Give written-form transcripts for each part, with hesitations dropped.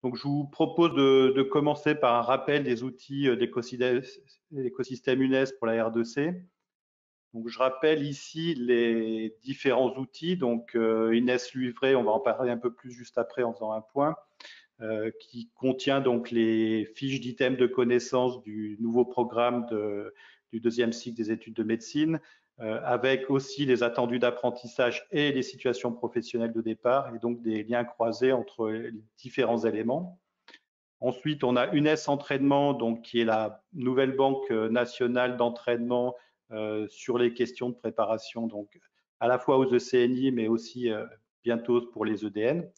Donc, je vous propose de commencer par un rappel des outils d'écosystème UNES pour la R2C. Donc, je rappelle ici les différents outils. Donc, UNES Livret, on va en parler un peu plus juste après en faisant un point, qui contient donc les fiches d'items de connaissances du nouveau programme du deuxième cycle des études de médecine, avec aussi les attendus d'apprentissage et les situations professionnelles de départ, et donc des liens croisés entre les différents éléments. Ensuite, on a UNES Entraînement, donc, qui est la nouvelle banque nationale d'entraînement sur les questions de préparation, donc à la fois aux ECNI, mais aussi bientôt pour les EDN.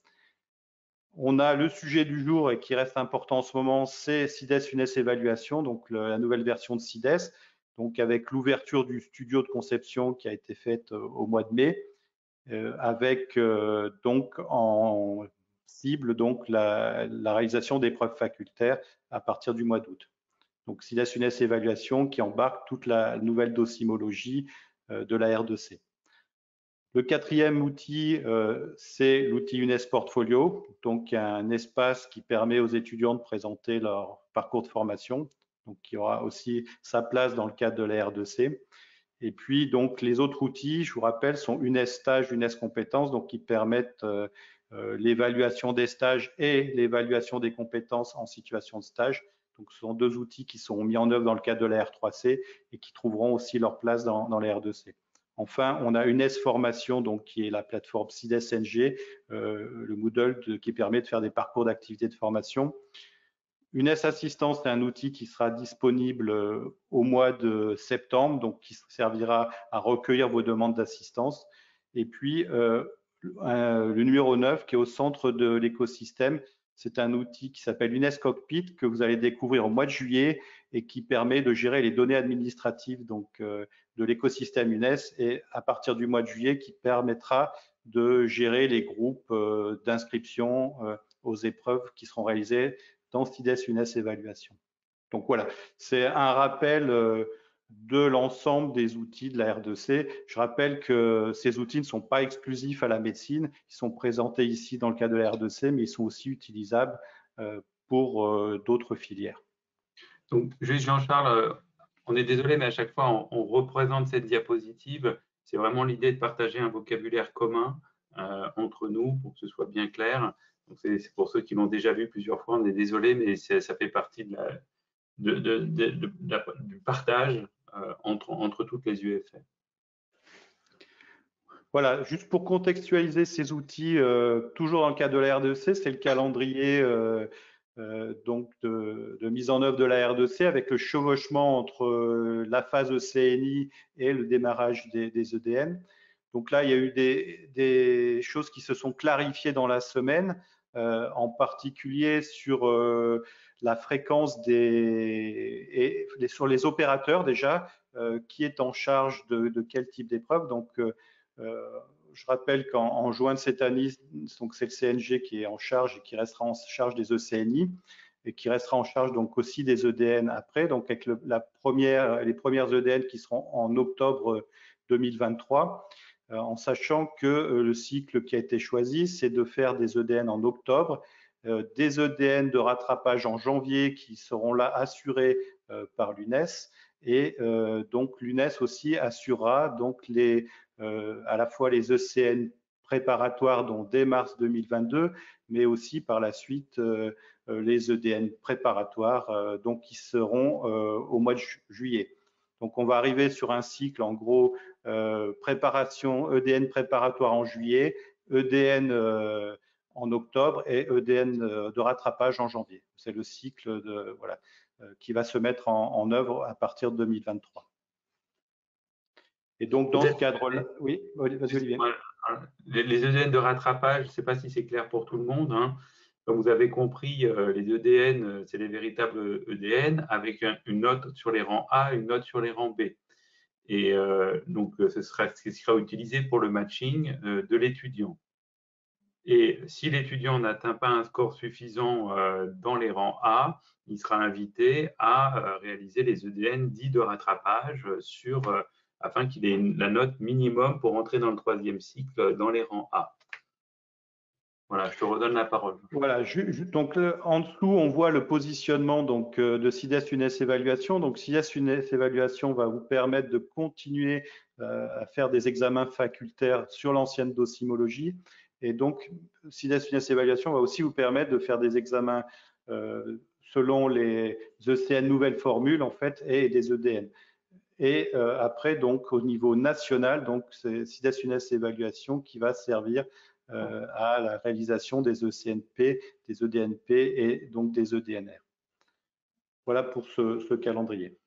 On a le sujet du jour et qui reste important en ce moment, c'est CIDES UNES Évaluation, donc la nouvelle version de CIDES, donc avec l'ouverture du studio de conception qui a été faite au mois de mai, avec donc en cible donc la réalisation d'épreuves facultaires à partir du mois d'août. Donc CIDES UNES Évaluation qui embarque toute la nouvelle docimologie de la R2C. Le quatrième outil, c'est l'outil UNES Portfolio, donc un espace qui permet aux étudiants de présenter leur parcours de formation, donc qui aura aussi sa place dans le cadre de la R2C. Et puis, donc, les autres outils, je vous rappelle, sont UNES Stage, UNES Compétences, donc qui permettent l'évaluation des stages et l'évaluation des compétences en situation de stage. Donc, ce sont deux outils qui sont mis en œuvre dans le cadre de la R3C et qui trouveront aussi leur place dans la R2C. Enfin, on a UNES Formation, donc, qui est la plateforme CIDES NG, le Moodle qui permet de faire des parcours d'activité de formation. UNES Assistance, c'est un outil qui sera disponible au mois de septembre, donc qui servira à recueillir vos demandes d'assistance. Et puis, le numéro 9, qui est au centre de l'écosystème, c'est un outil qui s'appelle UNES Cockpit, que vous allez découvrir au mois de juillet et qui permet de gérer les données administratives donc, de l'écosystème UNES, et à partir du mois de juillet, qui permettra de gérer les groupes d'inscription aux épreuves qui seront réalisées dans CIDES UNES Évaluation. Donc voilà, c'est un rappel de l'ensemble des outils de la R2C. Je rappelle que ces outils ne sont pas exclusifs à la médecine, ils sont présentés ici dans le cadre de la R2C, mais ils sont aussi utilisables pour d'autres filières. Donc, juste Jean-Charles, on est désolé, mais à chaque fois, on représente cette diapositive. C'est vraiment l'idée de partager un vocabulaire commun entre nous pour que ce soit bien clair. C'est pour ceux qui l'ont déjà vu plusieurs fois, on est désolé, mais ça fait partie du partage entre toutes les UFR. Voilà, juste pour contextualiser ces outils, toujours dans le cadre de la R2C, c'est le calendrier donc de mise en œuvre de la R2C avec le chevauchement entre la phase ECNI et le démarrage des EDN. Donc là, il y a eu des choses qui se sont clarifiées dans la semaine, en particulier sur la fréquence sur les opérateurs déjà, qui est en charge de quel type d'épreuve. Donc, je rappelle qu'en juin de cette année, donc c'est le CNG qui est en charge et qui restera en charge des ECNI et qui restera en charge donc aussi des EDN après, donc avec les premières EDN qui seront en octobre 2023, en sachant que le cycle qui a été choisi, c'est de faire des EDN en octobre, des EDN de rattrapage en janvier qui seront là assurés par l'UNES, et donc l'UNES aussi assurera donc à la fois les ECN préparatoires dès mars 2022, mais aussi par la suite les EDN préparatoires donc qui seront au mois de juillet. Donc on va arriver sur un cycle en gros préparation EDN préparatoire en juillet, EDN en octobre et EDN de rattrapage en janvier. C'est le cycle qui va se mettre en œuvre à partir de 2023. Et donc, dans ce cadre-là, oui, vas-y Olivier. Les EDN de rattrapage, je ne sais pas si c'est clair pour tout le monde. Hein. Comme vous avez compris, les EDN, c'est les véritables EDN avec une note sur les rangs A, une note sur les rangs B. Et donc, ce sera utilisé pour le matching de l'étudiant. Et si l'étudiant n'atteint pas un score suffisant dans les rangs A, il sera invité à réaliser les EDN dits de rattrapage afin qu'il ait la note minimum pour entrer dans le troisième cycle dans les rangs A. Voilà, je te redonne la parole. Voilà, donc en dessous, on voit le positionnement donc, de CIDES UNES Évaluation. Donc CIDES UNES Évaluation va vous permettre de continuer à faire des examens facultaires sur l'ancienne docimologie. Et donc CIDES UNES Évaluation va aussi vous permettre de faire des examens selon les ECN nouvelles formules en fait et des EDN. Et après, donc, au niveau national, donc c'est CIDES UNES Évaluation qui va servir à la réalisation des ECNP, des EDNP et donc des EDNR. Voilà pour ce calendrier.